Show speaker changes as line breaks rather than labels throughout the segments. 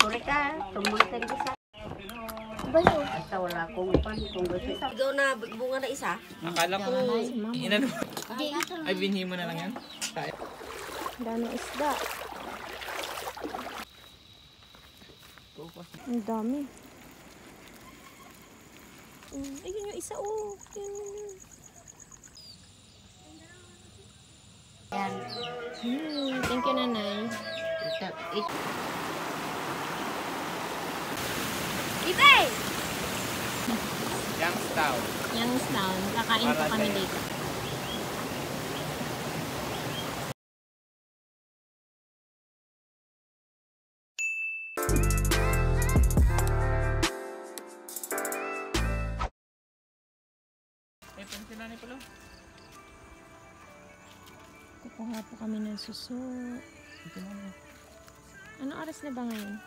Burika, tumulong isa.
Bayo.
Basta wala akong pan kung gusto.
Ikaw na bunga na isa?
Akala ko, inano, ay binhi mo na lang yan.
Daming isda. Ang dami. Ayun yung isa, oh. Yun.
Yan.
Thank you, nanay.
Ibay!
Youngstown.
Youngstown. Kakain po kami dito.
May pansin na ni Palo.
Kukuha po kami ng suso. Anong oras na ba ngayon?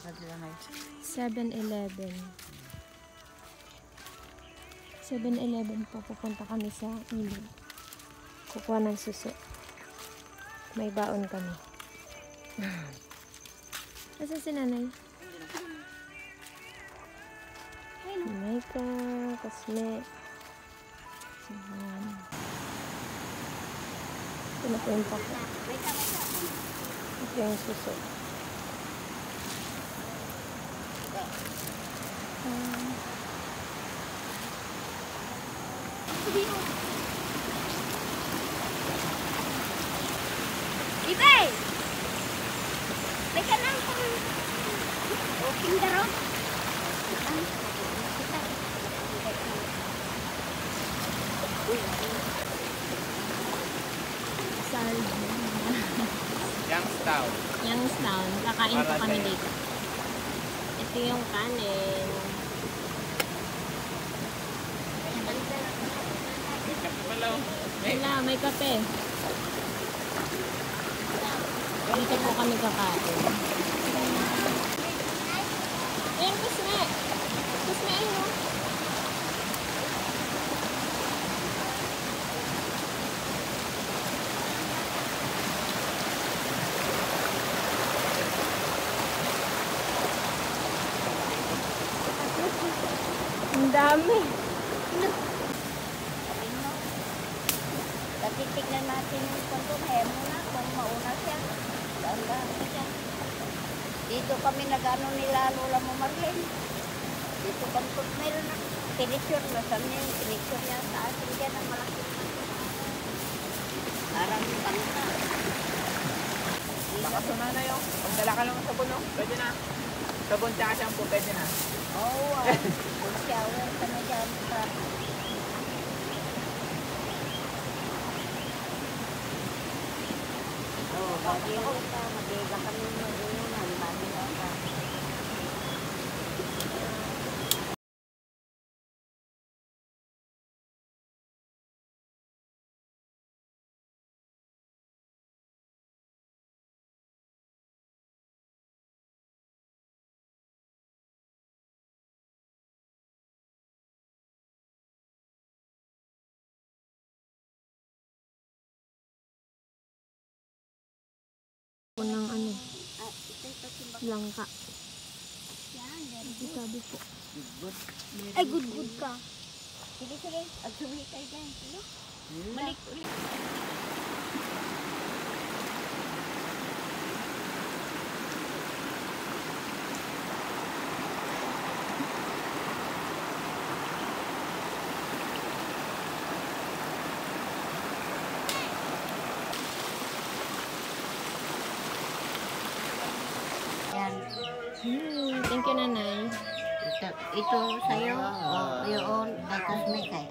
Mga
7-Eleven. 7-Eleven po. Pupunta kami sa ilog. Kukuha ng suso. May baon kami. Asan si nanay? Maika, Kasme. Ayan. Pinapunta ko. Ito yung suso.
Ibay! May ka nang okay daro.
Youngstown.
Youngstown. Kakain po kami dito. Ito yung kanin. Wala, may kape. Dito po kami kakain. Ayan, Kusme. Kusme, ayun. Ang dami.
Titignan natin yung kwento. Kaya muna kung mauna siya. Dahan-dahan siya. Dito kami nag-ano nila Lola mo Marlene. Dito bantot meron na. Pinicture na sa niya. Pinicture niya sa akin dyan ang malaki. Parang pangka.
Baka sumana yun. Pagdala ka lang sa sabon, no? Pwede na. Sabon tsaka shampoo, pwede na.
Oo, full shower ka na dyan. Oo, bagiyo ka. Magiga kami mo inunan. Bagiyo ka.
Ng ano, langka. Sabi po.
Ay, good ka. Sige. At sumili kayo dyan. Balik ulit.
Yan.
Thank you, nanay.
Ito sa'yo. O yun. Tapos may kay.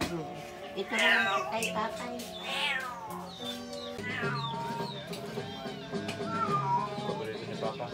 Ito lang kay tatay.
Paborito ni Papa.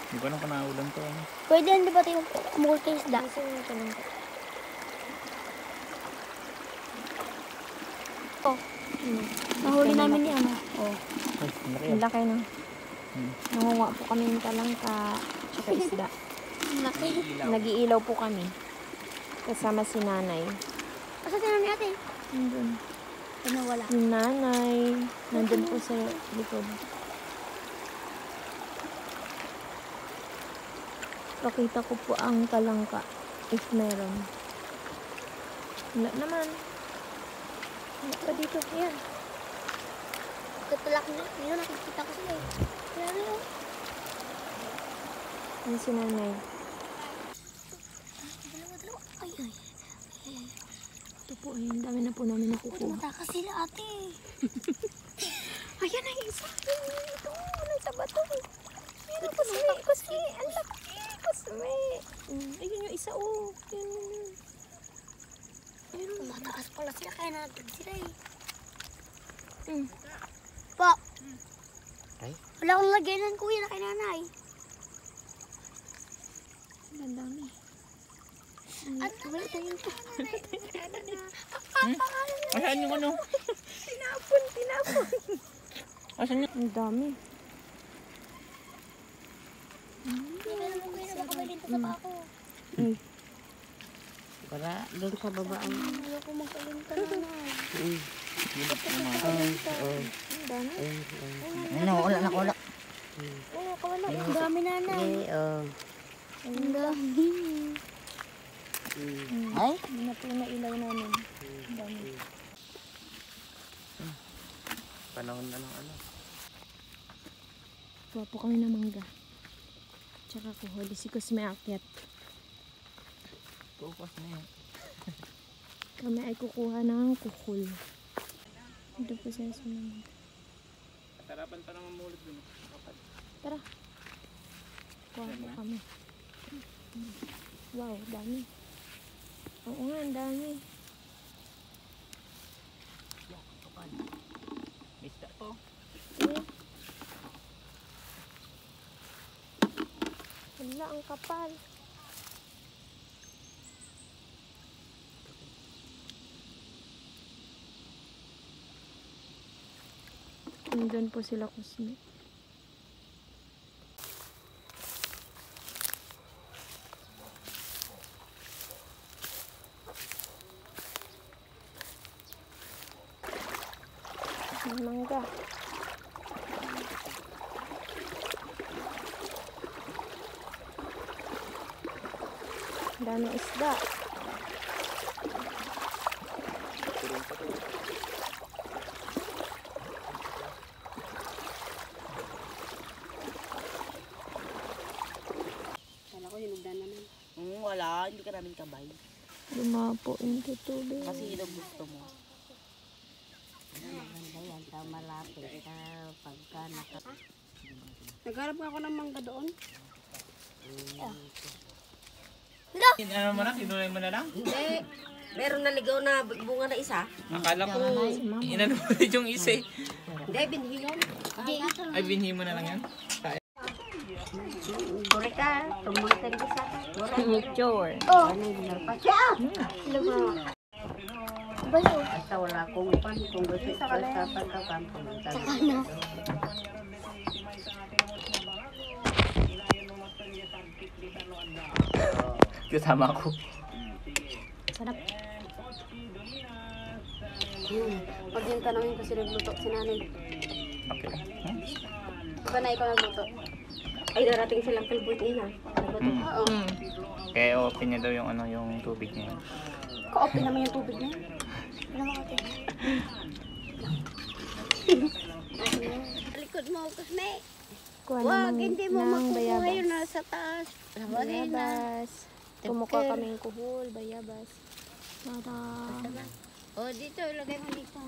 Di ba nang panaulan to? Ano?
Pwede yan, di ba tayo kumukul kayo isda?
Kasi yung talangka.
Oh, nahuli namin ni ano.
Oh,
Ay, laki
ang laki na.
Hmm.
Nangunga po kami ng talangka. Tsaka isda.
Laki.
Nag-iilaw po kami. Kasama si nanay.
Asa tinan ni ate?
Nandun.
Ano wala?
Yung nanay. Nandun po sa likod. Pakita ko po ang talangka. If meron. Wala naman. Wala pa dito. Ayan.
Tutulak na. Yun, nakikita ko sila eh. Kaya na yun.
Yung si nanay.
Dalawa. Ay.
Ito po. Ayun. Dami na po namin nakukuha.
Matakas sila ate.
Ayan na yung isa. Ito. Nasa bato. Ayan. Kusme. Kusme. Ang laki. Kusme. Ayun yung isa. Oh. Ayun.
Matakas pala sila. Kaya natin sila eh.
Mm.
Pa.
Ay?
Wala akong lagyanan kuya na kay nanay.
Ang dami.
Wala tayong pa.
Asan yung ano?
Tinapon.
Asan yung...
Ang dami.
Meron mo kuya na baka may linto sa pako.
Wala, doon sa babaan.
Wala ko magkalinta nanay.
Ang dami.
Ano, wala na wala.
Oo, kawala. Ang dami nanay. Ang dami.
Ay?
Hindi na po yung nailaw namin. Ang dami.
Panahon na ng ano.
Kuha po kami ng mangga. Tsaka kuhuli si Kusme akyat.
Tukas na yun.
Kami ay kukuha ng kuhul. Ito po siya sa mangga.
Sarapan pa naman mulot dun. Kapag.
Tara. Kuha po kami. Wow, dami. Oo nga, ang dami.
Mista to.
Wala, ang kapal. Nandun po sila Kusme. May mangga. Daming isda.
Kala ko hinugdan naman.
Wala, hindi ka namin kabay.
Lumapo yung tutubig.
Kasi yun ang gusto mo. Maganda yan, sa malapit ka pagka naka...
Nagharap nga ako ng mangga doon.
Ano mo na? Tinulay mo na lang?
Hindi. Meron naligaw na bunga na isa.
Akala ko inano mo ulit yung isa eh.
Hindi, binhi yun.
Ay, binhi mo na lang yan?
Bure ka, tumangkad ka sa akin.
Mature.
Oh,
Ano yung ginalpasya?
sila ba? Bayo.
Basta wala kong pan, kung gusto ka sa pagkapan, pumunta.
Ano?
Kasama ko.
Sarap.
Pag yung tanongin ko sila nagluto, si nanay.
Okay.
Diba na ikaw nagluto?
Ay, darating silang kalbut niya. Nagluto.
Oo.
Kaya open niya daw yung ano yung tubig niya.
Ka-open naman yung tubig na yun. Ano mo kate? Likod mo, Kusme.
Kuha
Wag,
naman
hindi mo
ng
makukuha
bayabas.
yun nasa taas. Sabagay na.
Bayabas. Kumukuha kami ng kuhol, bayabas. Tara.
O, dito, ilagay mo dito.